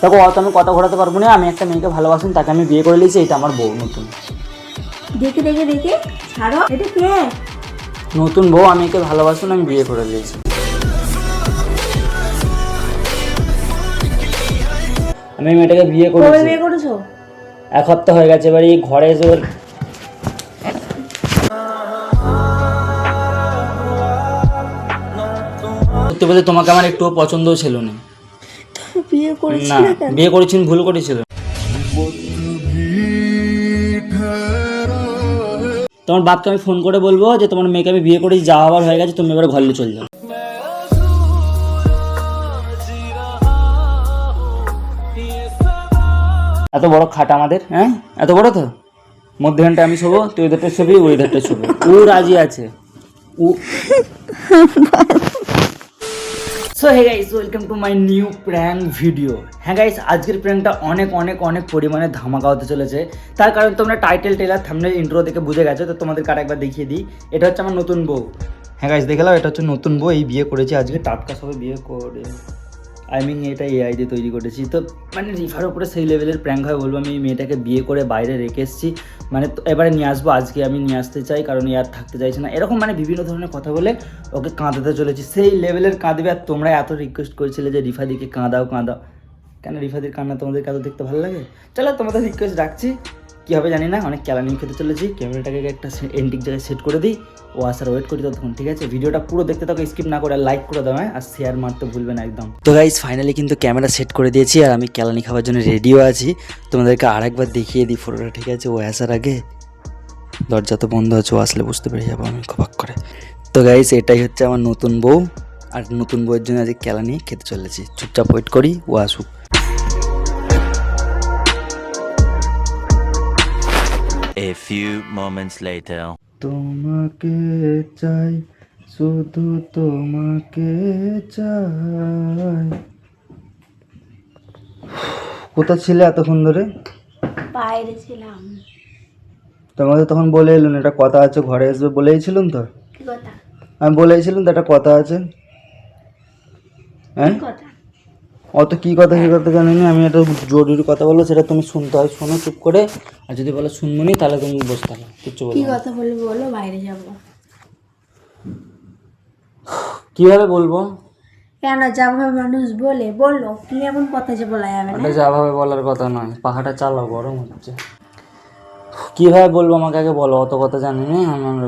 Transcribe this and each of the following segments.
দেখো অত আমি কথা ঘোরাতে পারবো না। আমি একটা মেয়েকে ভালোবাসি, তাকে আমি বিয়ে করে নিয়েছি, এটা আমার বউ নতুন। দেখে দেখে দেখে ছাড়ো। এটা কে? নতুন বউ, আমি একে ভালোবাসি, আমি বিয়ে করে নিয়েছি। আমি মেয়েটাকে বিয়ে কবে করেছি, বিয়ে করেছো? 1 সপ্তাহ হয়ে গেছে। এবার এই ঘরে এসে ওর সত্যি বলতে তোমাকে আমার একটুও পছন্দও ছিল না। বিয়ে না, করেছিলে কেন? বিয়ে করেছি, ভুল করেছিল। তোমার বাপকে আমি ফোন করে বলবো যে তোমার মেয়েকে আমি বিয়ে করেছি, যা হবার হয়ে গেছে, তুমি এবার ঘরে চলে যাও। এত বড় খাট আমাদের, হ্যাঁ এত বড় তো, মধ্যখানটা আমি শোবো, তুই ওই ধারটা শোবি, ওই ধারটা শোবো। ও রাজি আছে। ও so hey guys, welcome to my new prank video. হ্যাঁ গাইস, আজকের প্র্যাঙ্কটা অনেক অনেক অনেক পরিমাণে ধামাকা হতে চলেছে। তার কারণ তোমরা টাইটেল টেলার থাম্বনেল ইন্ট্রো দেখে বুঝে গেছো, তো তোমাদের কার একবার দেখিয়ে দিই। এটা হচ্ছে আমার নতুন বউ। হ্যাঁ গাইস, দেখে নাও, এটা হচ্ছে নতুন বউ। এই বিয়ে করেছি আজকে, টাটকা সবে বিয়ে করে, এটা এআই দিয়ে তৈরি করেছি। তো মানে রিফার উপরে সেই লেভেলের প্র্যাঙ্ক হয় বলবো। আমি এই মেয়েটাকে বিয়ে করে বাইরে রেখে এসেছি, মানে এবারে নিয়ে আসবো। আজকে আমি নিয়ে আসতে চাই, কারণ আর থাকতে চাইছে না, এরকম মানে বিভিন্ন ধরনের কথা বলে ওকে কাঁদাতে চলেছি। সেই লেভেলের কাঁদবে। আর তোমরা এত রিকোয়েস্ট করেছিলে যে রিফাদিকে কাঁদাও কাঁদাও। কেন রিফাদির কান্না তোমাদেরকে এত দেখতে ভালো লাগে? চলো তোমাদের রিকোয়েস্ট রাখছি, কী হবে জানি না। অনেক ক্যালানি খেতে চলেছি, ক্যামেরাটাকে একটা এন্টিক জায়গায় সেট করে দিই, ও আসার ওয়েট করি ততক্ষণ। ঠিক আছে, ভিডিওটা পুরো দেখতে থাকো, স্কিপ না করে লাইক করে দাও, আর শেয়ার মারতে ভুলবে না একদম। তো গাইস, ফাইনালি কিন্তু ক্যামেরা সেট করে দিয়েছি, আর আমি ক্যালানি খাওয়ার জন্য রেডিও আছি। তোমাদেরকে আরেকবার দেখিয়ে দিই ফটোটা, ঠিক আছে? ও আসার আগে, দরজা তো বন্ধ আছে, ও আসলে বুঝতে পেরে যাবো আমি খবাক করে। তো গাইস, এটাই হচ্ছে আমার নতুন বউ, আর নতুন বউয়ের জন্য আজকে ক্যালানি খেতে চলেছি। চুপচাপ ওয়েট করি, ও আসুক। A few moments later. তোমাকে চাই, শুধু তোমাকে চাই। কোথা ছিলে এতক্ষণ ধরে? বাইরে ছিলাম। তোমাকে তখন বলে এলুন একটা কথা আছে, ঘরে আসবে বলেইছিলাম তো। কি কথা? আমি বলেইছিলাম তো একটা কথা আছে। হ্যাঁ, কি কথা? অত কি কথা জানি না। আমি একটা জরুরি কথা বলবো, সেটা তুমি শুনতে হয়, শোনো চুপ করে। আর যদি বলো শুনবনি, তাহলে তুমি বসে থাকো, কিচ্ছু কি বলবো না। কথা বলবো বলো? বাইরে যাবো। কিভাবে বলবো? কেন, যাভাবে মানুষ বলে বললো, কি এমন কথা যে বলা যাবে না? ওটা যাভাবে বলার কথা নয়, পাখাটা চালাও, গরম হচ্ছে। কিভাবে বলবো আমাকে আগে বলো, অত কথা জানি না আমার।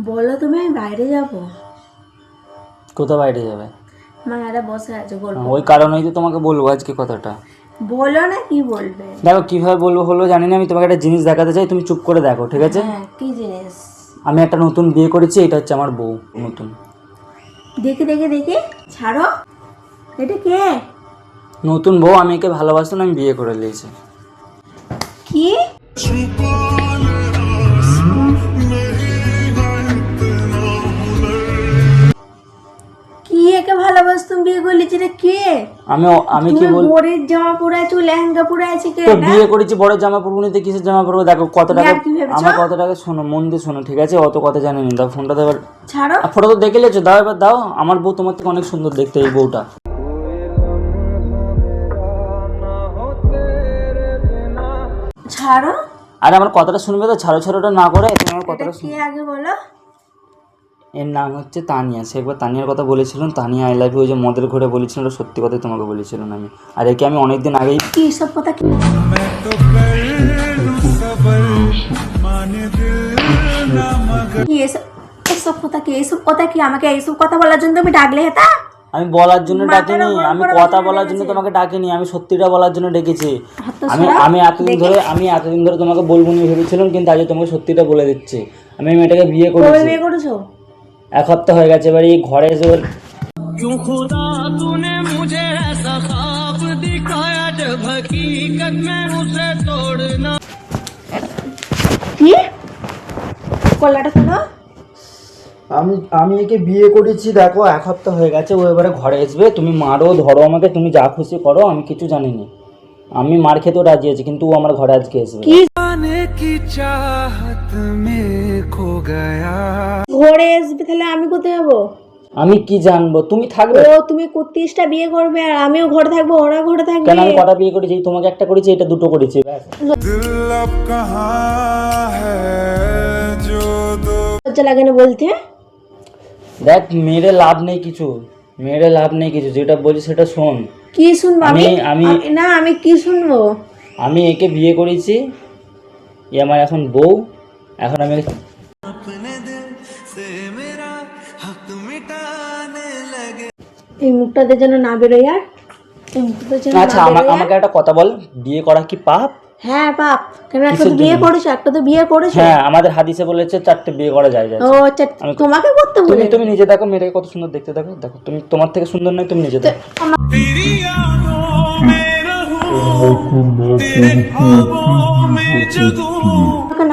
বলো তুমি, আমি বাইরে যাবো। কোথা বাইরে যাবে? মায়েরা বসে আছে, বলবো। ওই কারণেই তো তোমাকে বলবো আজকে কথাটা। বলো না, কি বলবে? দেখো কিভাবে বলবো হলো জানি না। আমি তোমাকে একটা জিনিস দেখাতে চাই, তুমি চুপ করে দেখো, ঠিক আছে? হ্যাঁ, কি জিনিস? আমি একটা নতুন বিয়ে করেছি, এটা হচ্ছে আমার বউ নতুন। দেখে দেখে দেখে ছাড়ো। এটা কে? নতুন বউ, আমি একে ভালোবাসি, আমি বিয়ে করে নিয়েছি। কি? কি একে ভালোবাসতুম বিয়ে করলি? এটা কে? আমি কি তুমি বল, বরের জামা পরে আছো, লেহেঙ্গা পরে আছে কে? তো এটা? বিয়ে করেছি, বড় জামা পরবো নিতে, কিসের জামা পরবো? দেখো কত টাকা, ইয়ার কি ভেবেছো? আমার কত টাকা, শোনো মন দিয়ে শোনো, ঠিক আছে? অত কথা জানি না। দাও ফোনটা, তো এবার ছাড়ো। ফটো তো দেখে নিয়েছো, দাও এবার দাও। আমার বউ তোমার থেকে অনেক সুন্দর দেখতে, এই বউটা। ছাড়ো। আরে আমার কথাটা শুনবে তো, ছাড়ো ছাড়োটা না করে তুমি আমার এটা কথাটা কি শুনো। আগে বলো? এর নাম হচ্ছে তানিয়া। সে একবার তানিয়ার কথা বলেছিলাম, তানিয়া আই লাভ ইউ, ওই যে মদের ঘরে বলেছিলাম, ওটা সত্যি কথাই তোমাকে বলেছিলাম আমি। আর একে আমি অনেকদিন আগেই, কি সব কথা? কি কি এসব কথা? কি এসব কথা? কি আমাকে এইসব কথা বলার জন্য তুমি ডাকলে? হেতা আমি বলার জন্য মাথাটা ডাকিনি, গরম আমি করার কথা জন্য বলার জন্য ডেকেছে। তোমাকে ডাকিনি, আমি সত্যিটা বলার জন্য ডেকেছি। হাত তো আমি সরাও, আমি এতদিন দেখি। ধরে আমি এতদিন ধরে তোমাকে বলবো না ভেবেছিলাম, কিন্তু আজ তোমাকে সত্যিটা বলে দিচ্ছি। আমি এই মেয়েটাকে বিয়ে কবে করেছি, বিয়ে করেছো? 1 সপ্তাহ হয়ে গেছে। এবার এই ঘরে এসে ওর কি? কলাটা শোনো। আমি একে বিয়ে করেছি, দেখো 1 সপ্তাহ হয়ে গেছে। ও এবারে ঘরে আসবে, তুমি মারো ধরো আমাকে, তুমি যা খুশি করো, আমি কিছু জানি না। আমি মার খেতেও রাজি আছি, কিন্তু ও আমার ঘরে আজকে আসবে। কি ঘরে আসবে? তাহলে আমি কোথায় যাবো? আমি কি জানবো, তুমি থাকবে। ও তুমি 31টা বিয়ে করবে আর আমিও ঘরে থাকবো, ওরা ঘরে থাকবে। কেন, আমি কটা বিয়ে করেছি? তোমাকে একটা করেছি, এটা দুটো করেছি, ব্যাস। লজ্জা লাগে না বলতে? দেখ, মেরে লাভ নেই কিছু, মেরে লাভ নেই কিছু, যেটা বলছি সেটা শোন। কি শুনবো আমি? আমি- না আমি কি শুনবো? আমি একে বিয়ে করেছি, এ আমার এখন বউ। এখন আমি এই মুখটাতে যেন না বেরোয় আর, এই মুখটাতে যেন আচ্ছা, না বেরোয় আর। আমাকে একটা কথা বল, বিয়ে করা কি পাপ? হ্যাঁ বাপ, কেন একটা তো কিসের বিয়ে জন্য? করেছো, একটা তো বিয়ে করেছো। হ্যাঁ, আমাদের হাদিসে বলেছে 4টে বিয়ে করা যায়। ও আচ্ছা, তোমাকে করতে বলে? তুমি নিজে দেখো, মেয়েটাকে কত সুন্দর দেখতে, দেখো দেখো, তুমি তোমার থেকে সুন্দর নয়, তুমি নিজে দেখো। আমাকে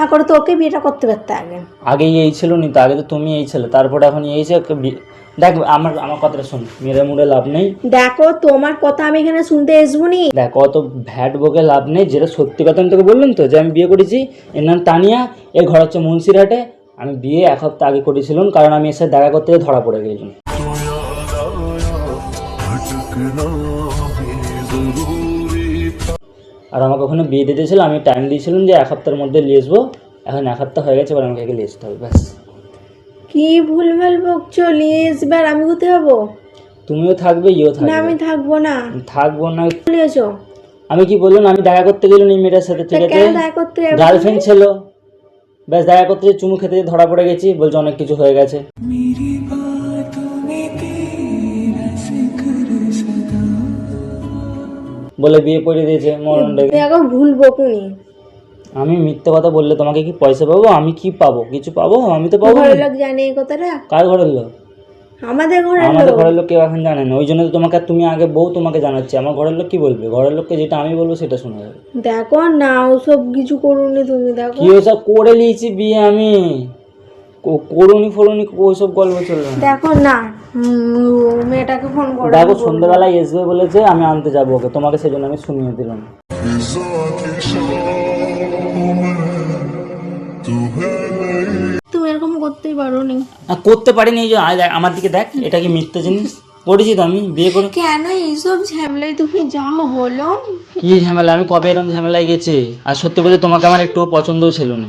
না করে তো ওকে বিয়েটা করতে পারতে আগে। আগে এই ছিল নি তো, আগে তো তুমি এই ছিলে, তারপরে এখন এই যে দেখ, আমার আমার কথাটা শোন, মেরে মুড়ে লাভ নেই। দেখো তোমার কথা আমি এখানে শুনতে আসবো নি। দেখ, অত ভ্যাট বকে লাভ নেই, যেটা সত্যি কথা আমি তোকে বললাম তো, যে আমি বিয়ে করেছি। এর নাম তানিয়া, এর ঘর হচ্ছে মুন্সিরহাটে। আমি বিয়ে 1 সপ্তাহ আগে করেছিলাম, কারণ আমি এসে দেখা করতে গিয়ে ধরা পড়ে গেছিলাম। আর আমাকে ওখানে বিয়ে দিতে ছিল, আমি টাইম দিয়েছিলাম যে 1 সপ্তাহের মধ্যে নিয়ে আসবো। এখন 1 সপ্তাহ হয়ে গেছে, এবার আমাকে নিয়ে আসতে হবে, ব্যাস। কি ভুলভাল বকছো? নিয়ে আসবে আর আমি হতে হবো? তুমিও থাকবে, ইও না থাকবে। আমি থাকবো না। থাকবো না? বলেছো আমি কি বললাম, আমি দেখা করতে গেলাম এই মেয়েটার সাথে, ঠিক আছে? কেন দেখা করতে যাবে? গার্লফ্রেন্ড ছিল, ব্যাস দেখা করতে যেয়ে চুমু খেতে যেয়ে ধরা পড়ে গেছি, বলছে অনেক কিছু হয়ে গেছে। বলে বিয়ে করে দিয়েছে মরণ ডেকে। দেখো ভুল বকুনি। আমি মিথ্যে কথা বললে তোমাকে কি পয়সা পাবো? আমি কি পাবো? কিছু পাবো? আমি তো পাবো না। ঘরের লোক জানে এই কথাটা? কার ঘরের লোক? আমাদের ঘরের আমাদের লোক। ঘরের লোক কেউ এখন জানে না, ওই জন্য তো তোমাকে, তুমি আগে বউ, তোমাকে জানাচ্ছি। আমার ঘরের লোক কি বলবে? ঘরের লোককে যেটা আমি বলবো সেটা শোনা যাবে। দেখো না ওসব কিছু করুনি তুমি। দেখো কি ওসব করে নিয়েছি বিয়ে আমি, করুনি ফরুনি ওইসব গল্প চলবে না। দেখো না মেয়েটাকে ফোন করো। দেখো, সন্ধ্যাবেলায় আসবে বলেছে, আমি আনতে যাবো ওকে, তোমাকে সেজন্য আমি শুনিয়ে দিলাম। তুমি এরকম করতেই পারো নি। করতে পারিনি, এই যে আমার দিকে দেখ, এটা কি মিথ্যে জিনিস? করেছি তো আমি বিয়ে করে। কেন এইসব ঝামেলায় তুমি যাও বলো? কি ঝামেলা? আমি কবে এরকম ঝামেলায় গেছি? আর সত্যি বলতে তোমাকে আমার একটু পছন্দও ছিল না।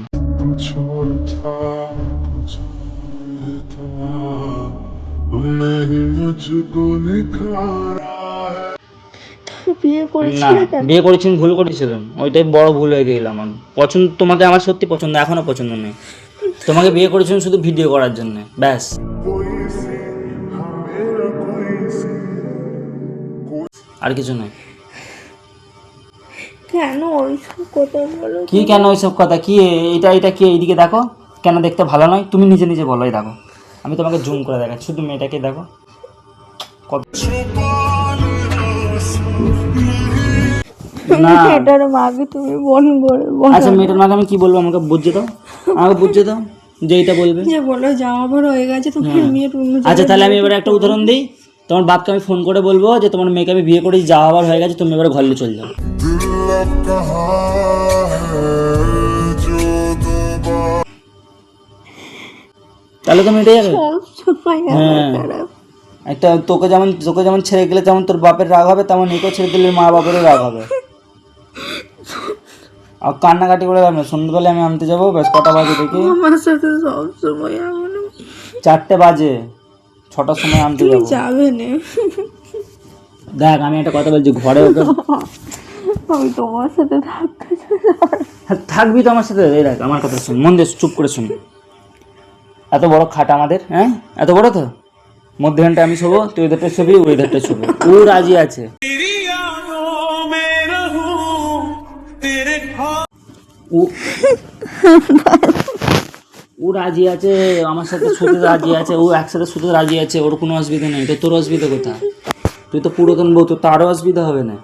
বিয়ে করেছি না, বিয়ে করেছি, ভুল করেছিলাম, ওইটাই বড় ভুল হয়ে গেল আমার। পছন্দ তোমাকে আমার সত্যি পছন্দ, এখনো পছন্দ নেই। তোমাকে বিয়ে করেছিলাম শুধু ভিডিও করার জন্য, ব্যাস। আর কিছু নয়। কেন ওইসব কথা বলো? কি কেন ওইসব কথা? কি এটা কি? এইদিকে দেখো, কেন দেখতে ভালো নয়? তুমি নিজে নিজে বলো, এই দেখো, আমি তোমাকে জুম করে দেখাচ্ছি, শুধু মেয়েটাকে দেখো। না, এটার মাকে তুমি বোন বলে আচ্ছা, মেয়েটার মাকে আমি কি বলবো? আমাকে বুঝিয়ে দাও, আমাকে বুঝিয়ে দাও যে এইটা বলবে। যে বলো জামা বড় হয়ে গেছে তোমার মেয়ের অন্য আচ্ছা, তাহলে আমি এবার একটা উদাহরণ দিই। তোমার বাপকে আমি ফোন করে বলবো যে তোমার মেয়েকে আমি বিয়ে করেছি, যাওয়া আবার হয়ে গেছে, তুমি এবার ঘরে চলে যাও। তাহলে তো মেয়েটাই যাবে। হ্যাঁ, একটা তোকে যেমন ছেড়ে গেলে যেমন তোর বাপের রাগ হবে, তেমন একেও ছেড়ে দিলে মা বাপেরও রাগ হবে। আর কান্নাকাটি করে যাবে না, সন্ধ্যাবেলায় আমি আনতে যাবো, ব্যাস। কটা বাজে দেখি? আমার সাথে সবসময় এমন 4টে বাজে, 6টার সময় আনতে যাবো। যাবে না। দেখ, আমি একটা কথা বলছি, ঘরে ওকে আমি তোমার সাথে থাকতে হ্যাঁ, থাকবি তো আমার সাথে। এই দেখ, আমার কথা শুন, মন দিয়ে চুপ করে শুন। এত বড় খাট আমাদের, হ্যাঁ, এত বড় তো, মধ্যখানটা আমি শোবো, তুই ওইধারটা ছবি, ওই ধারটা ছবি। ও রাজি আছে। ও রাজি আছে, আমার সাথে শুতে রাজি আছে, ও একসাথে শুতে রাজি আছে, ওর কোনো অসুবিধা নেই। তো তোর অসুবিধা কোথায়? তুই তো পুরাতন বউ, তো তারও অসুবিধা হবে না।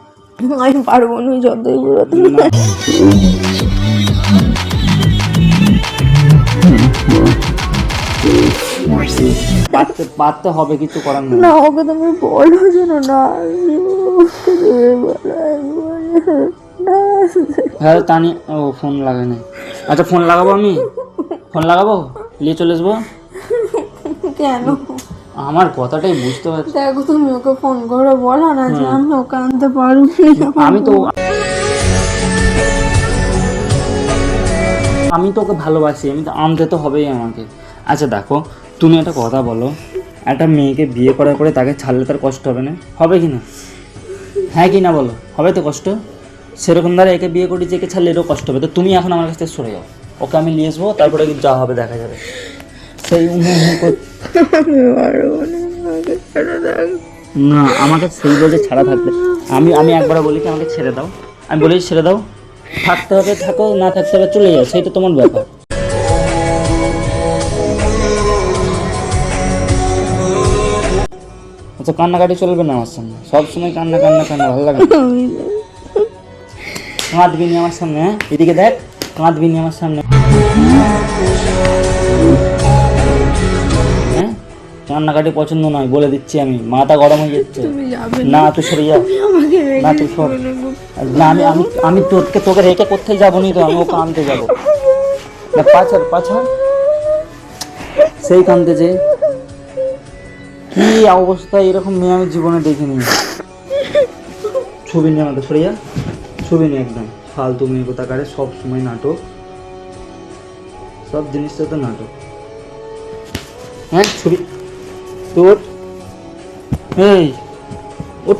আমি পারবো না, যতই পুরাতন। পারতে হবে, কিছু করার নেই। না ওকে তুমি বলো যেন না। হ্যাঁ, তানি ও ফোন লাগায় না। আচ্ছা, ফোন লাগাবো, আমি ফোন লাগাবো, নিয়ে চলে আসবো। কেন? আমার কথাটাই বুঝতে পারছি। দেখো তুমি ওকে ফোন করে বলো না যে আমি ওকে আনতে পারবো আমি তো ওকে ভালোবাসি, আমি তো আনতে তো হবেই আমাকে। আচ্ছা দেখো, তুমি একটা কথা বলো, একটা মেয়েকে বিয়ে করার পরে তাকে ছাড়লে তার কষ্ট হবে না? হবে কি না? হ্যাঁ কি না বলো, হবে তো কষ্ট? সেরকম দ্বারা একে বিয়ে করেছি, একে ছাড়লে এরও কষ্ট হবে। তো তুমি এখন আমার কাছ থেকে সরে যাও, ওকে আমি নিয়ে আসবো, তারপরে যা হবে দেখা যাবে। সেই না, আমাকে সেই বলছে ছাড়া থাকতে, আমি একবার বলি কি আমাকে ছেড়ে দাও, আমি বলি ছেড়ে দাও, থাকতে হবে থাকো, না থাকতে হবে চলে যাও, সেইটা তোমার ব্যাপার। আচ্ছা কান্নাকাটি চলবে না আমার সামনে, সবসময় কান্না কান্না কান্না ভালো লাগে না। কাঁদবি নি আমার সামনে, হ্যাঁ এদিকে দেখ, কাঁদবি নি আমার সামনে, হ্যাঁ কান্নাকাটি পছন্দ নয় বলে দিচ্ছি আমি, মাথা গরম হয়ে যাচ্ছে। না তুই সরে যা, না তুই সর, না আমি তোকে রেখে কোথায় যাবো নি, তো আমি ওকে আনতে যাবো না। পাছার সেই কানতেছে, কি অবস্থা, এরকম মেয়ে আমি জীবনে দেখিনি। ছবি নিয়ে আমাকে সরে যা, ছবি নিয়ে একদম ফালতু মেয়ে কোথাকারে, সব সময় নাটক, সব জিনিসটা তো নাটক। হ্যাঁ ছবি তোর, এই উঠ,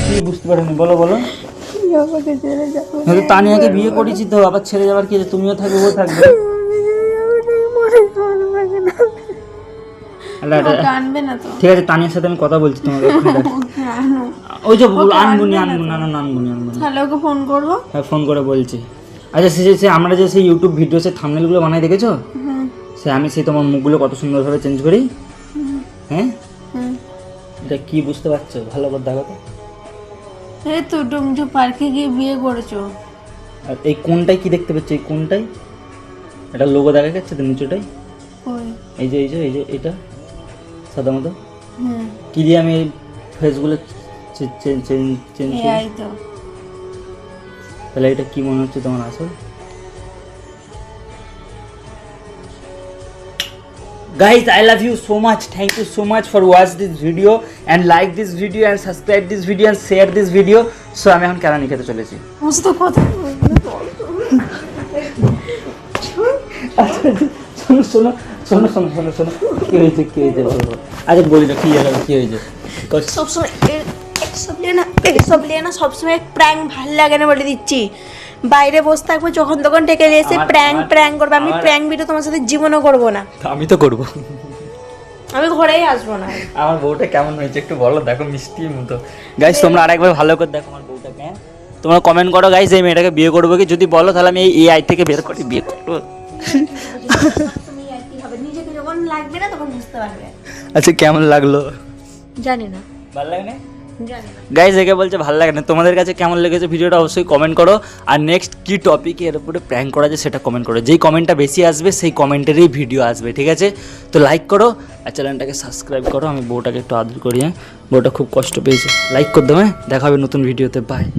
কি বুঝতে পারিনি, বলো বলো। তানিয়াকে বিয়ে করেছি তো, আবার ছেড়ে যাবার কি, তুমিও থাকবে ও থাকবে। ঠিক আছে, তানিয়ার সাথে আমি কথা বলছি তোমাকে। ওই যে আনবুনি তাহলে ওকে ফোন করবো। হ্যাঁ ফোন করে বলছি। আচ্ছা সে আমরা যে সেই ইউটিউব ভিডিও সে থাম্বনেলগুলো বানাই দেখেছো, সে আমি সেই তোমার মুখগুলো কত সুন্দরভাবে চেঞ্জ করি। হ্যাঁ এটা কি বুঝতে পারছো, ভালো করে দেখো তো। এই তো তুমি যে পার্কে গিয়ে বিয়ে করেছো, আর এই কোনটাই কি দেখতে পাচ্ছ, এই কোনটাই এটা লোগো দেখা যাচ্ছে তো নিচেটাই, এই যে এটা সাদা মতো, কি দিয়ে আমি ফেসগুলো চেঞ্জ তো তাহলে এটা কি মনে হচ্ছে তোমার আসল? Guys, I love you so much. Thank you so much for watch this video and like this video and subscribe this video and share this video. So আমি এখন কেরানি খেতে চলেছি। বুঝতে কথা শোনো কি হয়েছে বলো। আরে বলি না কি হয়েছে। সবসময় এসব নিয়ে না সবসময় প্র্যাঙ্ক ভাল লাগে না বলে দিচ্ছি। বাইরে বসে থাকবো, যখন তখন ডেকে নিয়ে এসে প্র্যাঙ্ক করবে। আমি প্র্যাঙ্ক ভিডিও তোমার সাথে জীবনও করবো না। আমি তো করবো, আমি ঘরেই আসবো না। আমার বউটা কেমন হয়েছে একটু বলো, দেখো মিষ্টির মতো। গাইস তোমরা আরেকবার ভালো করে দেখো আমার বউটাকে, তোমরা কমেন্ট করো গাইস এই মেয়েটাকে বিয়ে করবো কি, যদি বলো তাহলে আমি এই এআই থেকে বের করে বিয়ে করবো। তুমি একই হবে, নিজেকে যখন লাগবে না তখন বুঝতে পারবে। আচ্ছা কেমন লাগলো জানি না, ভালো লাগে না জানি না গাইস, একে বলছে ভালো লাগে না। তোমাদের কাছে কেমন লেগেছে ভিডিওটা অবশ্যই কমেন্ট করো, আর নেক্সট কি টপিকে এর উপরে প্র্যাঙ্ক করা যায় সেটা কমেন্ট করো। যেই কমেন্টটা বেশি আসবে সেই কমেন্টেরই ভিডিও আসবে, ঠিক আছে? তো লাইক করো আর চ্যানেলটাকে সাবস্ক্রাইব করো। আমি বউটাকে একটু আদর করি, হ্যাঁ বউটা খুব কষ্ট পেয়েছে। লাইক করে দেবো, হ্যাঁ দেখা হবে নতুন ভিডিওতে, বাই।